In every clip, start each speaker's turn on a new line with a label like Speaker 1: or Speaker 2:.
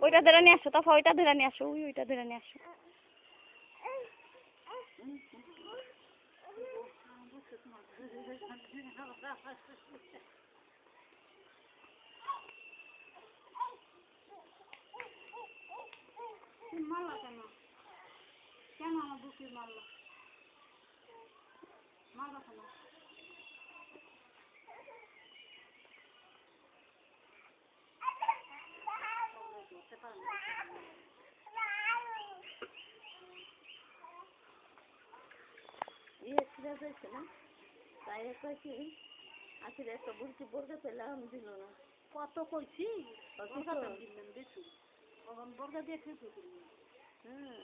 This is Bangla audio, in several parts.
Speaker 1: ওইটা ধরে নিয়ে আসো, তারপর ওইটা ধরে নিয়ে আসো, ওইটা ধরে নিয়ে আসো।
Speaker 2: মারলা কেন? কেন আমার বুকে মারলা? মারবা কেন? সিরিয়াস হয়েছে না? তাই একটা কি আসলে একটা বুঝতে বলতে পেলাম দিল না। কত কইছি দিলাম বেশি বর্গা দিয়ে খেলতে করলাম। হ্যাঁ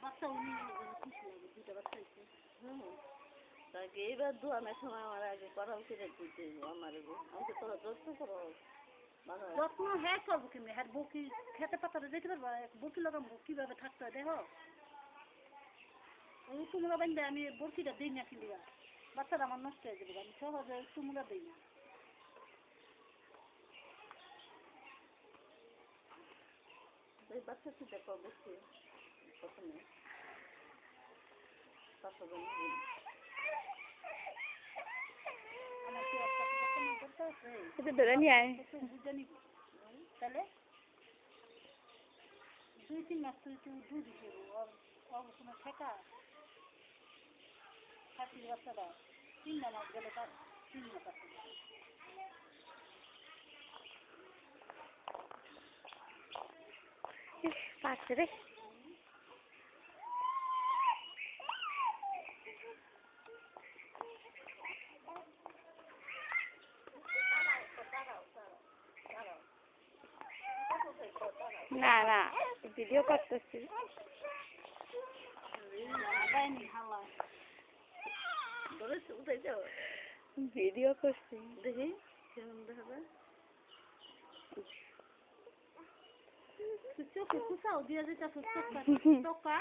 Speaker 2: বাচ্চা উনি খুশি হবে, দুইটা বাচ্চা হয়েছে। হ্যাঁ তাকে এইবার দোয়ানোর সময় আমার আগে করা উচিত দিতে আমার আমাকে তোরা যত্ন করো। যত্ন হ্যাঁ করবো কেমনি? হ্যাঁ বকি খেতে পাতারে যেতে পারবো, বকি লাগাবো কিভাবে থাকতে হয় দেখো। ওই কুমড়া বান্ধে আমি বরকিটা দিই না কিলিয়া, বাচ্চাটা আমার নষ্ট হয়ে যাবে, আমি সহজে কুমড়া দিই না। ওই বাচ্চা চিন্তা করবো প্রথমে
Speaker 1: ধরে নিয়ে আয়।
Speaker 2: তাহলে 2-3 মাস তুই দুধ খেলো কোনো ঠেকা খাসির বাচ্চাটা 3 মাস গেলে তার 3 মাস আছে।
Speaker 1: পাচ্ছে রে। না না ভিডিও করতেছি। ভিডিও করছি
Speaker 2: দেখি কেমন দেখা যায়। চোখে কুচাও দিয়ে যেটা চোখা